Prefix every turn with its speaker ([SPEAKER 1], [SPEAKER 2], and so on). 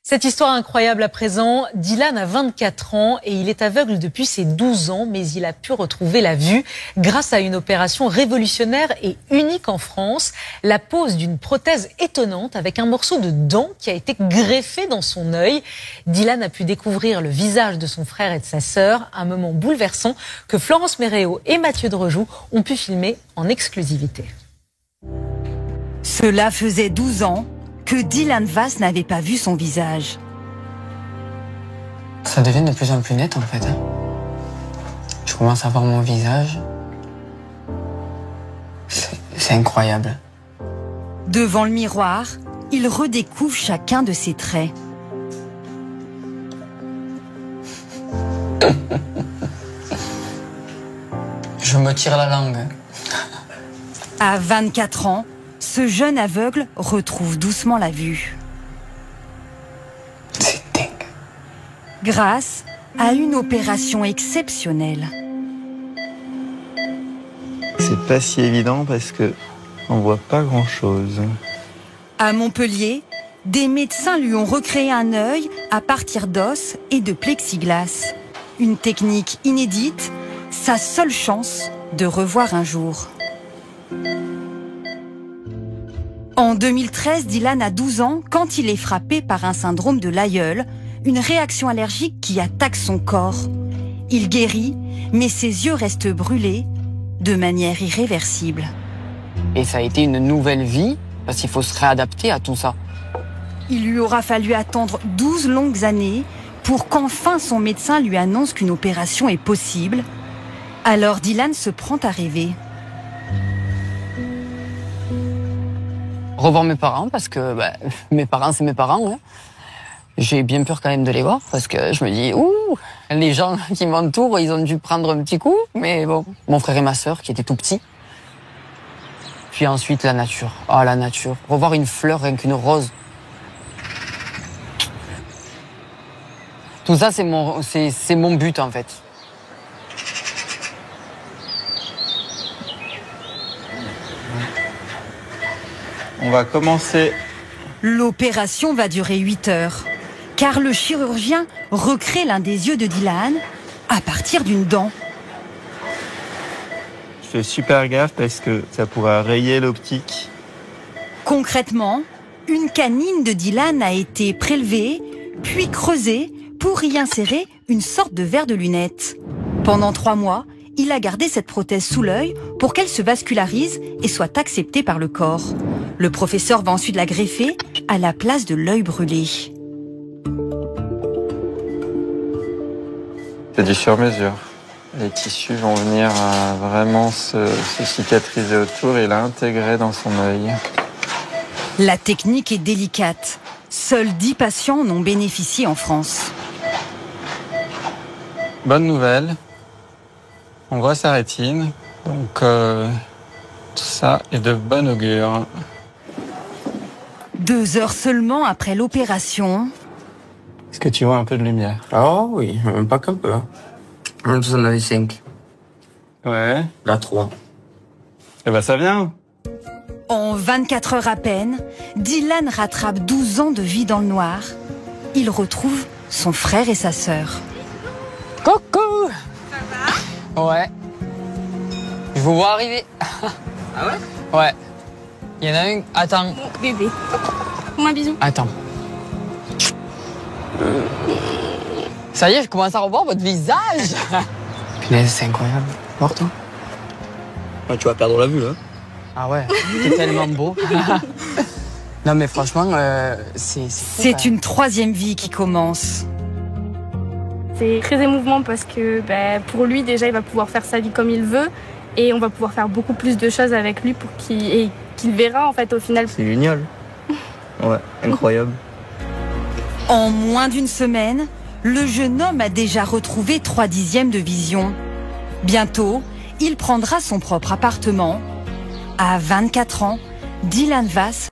[SPEAKER 1] Cette histoire incroyable à présent, Dylan a 24 ans et il est aveugle depuis ses 12 ans, mais il a pu retrouver la vue grâce à une opération révolutionnaire et unique en France, la pose d'une prothèse étonnante avec un morceau de dent qui a été greffé dans son œil. Dylan a pu découvrir le visage de son frère et de sa sœur, un moment bouleversant que Florence Méréo et Mathieu Drejoux ont pu filmer en exclusivité.
[SPEAKER 2] Cela faisait 12 ans que Dylan Vass n'avait pas vu son visage.
[SPEAKER 3] Ça devient de plus en plus net en fait. Je commence à voir mon visage. C'est incroyable.
[SPEAKER 2] Devant le miroir, il redécouvre chacun de ses traits.
[SPEAKER 3] Je me tire la langue.
[SPEAKER 2] À 24 ans, ce jeune aveugle retrouve doucement la vue.
[SPEAKER 3] C'est dingue.
[SPEAKER 2] Grâce à une opération exceptionnelle.
[SPEAKER 4] C'est pas si évident parce que on voit pas grand-chose.
[SPEAKER 2] À Montpellier, des médecins lui ont recréé un œil à partir d'os et de plexiglas. Une technique inédite, sa seule chance de revoir un jour. En 2013, Dylan a 12 ans quand il est frappé par un syndrome de l'aïeul, une réaction allergique qui attaque son corps. Il guérit, mais ses yeux restent brûlés de manière irréversible.
[SPEAKER 3] Et ça a été une nouvelle vie parce qu'il faut se réadapter à tout ça.
[SPEAKER 2] Il lui aura fallu attendre 12 longues années pour qu'enfin son médecin lui annonce qu'une opération est possible. Alors Dylan se prend à rêver.
[SPEAKER 3] Revoir mes parents parce que mes parents c'est mes parents. Hein. J'ai bien peur quand même de les voir parce que je me dis les gens qui m'entourent ils ont dû prendre un petit coup, mais bon, mon frère et ma sœur qui étaient tout petits. Puis ensuite la nature, la nature, revoir une fleur rien qu'une rose. Tout ça c'est mon but en fait.
[SPEAKER 4] On va commencer.
[SPEAKER 2] L'opération va durer 8 heures, car le chirurgien recrée l'un des yeux de Dylan à partir d'une dent.
[SPEAKER 4] Je fais super gaffe parce que ça pourrait rayer l'optique.
[SPEAKER 2] Concrètement, une canine de Dylan a été prélevée, puis creusée pour y insérer une sorte de verre de lunettes. Pendant 3 mois, il a gardé cette prothèse sous l'œil pour qu'elle se vascularise et soit acceptée par le corps. Le professeur va ensuite la greffer à la place de l'œil brûlé.
[SPEAKER 4] C'est du sur-mesure. Les tissus vont venir vraiment se cicatriser autour et l'intégrer dans son œil.
[SPEAKER 2] La technique est délicate. Seuls 10 patients en ont bénéficié en France.
[SPEAKER 4] Bonne nouvelle. On voit sa rétine. Donc tout ça est de bon augure.
[SPEAKER 2] 2 heures seulement après l'opération.
[SPEAKER 4] Est-ce que tu vois un peu de lumière?
[SPEAKER 3] Oh oui, pas qu'un peu. Vous en avez 5.
[SPEAKER 4] Ouais.
[SPEAKER 3] Là 3.
[SPEAKER 4] Eh ben ça vient.
[SPEAKER 2] En 24 heures à peine, Dylan rattrape 12 ans de vie dans le noir. Il retrouve son frère et sa sœur.
[SPEAKER 3] Coucou. Ça va? Ouais. Je vous vois arriver. Ah ouais? Ouais. Il y en a une. Attends.
[SPEAKER 5] Bon, bébé. Fais-moi un bisou.
[SPEAKER 3] Attends. Ça y est, je commence à revoir votre visage. Punaise, c'est incroyable. Voir toi.
[SPEAKER 6] Ouais, tu vas perdre la vue là.
[SPEAKER 3] Ah ouais, t'es tellement beau. Non mais franchement,
[SPEAKER 2] c'est une 3e vie qui commence.
[SPEAKER 5] C'est très émouvant parce que pour lui déjà il va pouvoir faire sa vie comme il veut et on va pouvoir faire beaucoup plus de choses avec lui pour qu'il verra en fait au final.
[SPEAKER 6] C'est génial. Ouais, incroyable.
[SPEAKER 2] En moins d'une semaine, le jeune homme a déjà retrouvé 3/10 de vision. Bientôt, il prendra son propre appartement. À 24 ans, Dylan Vass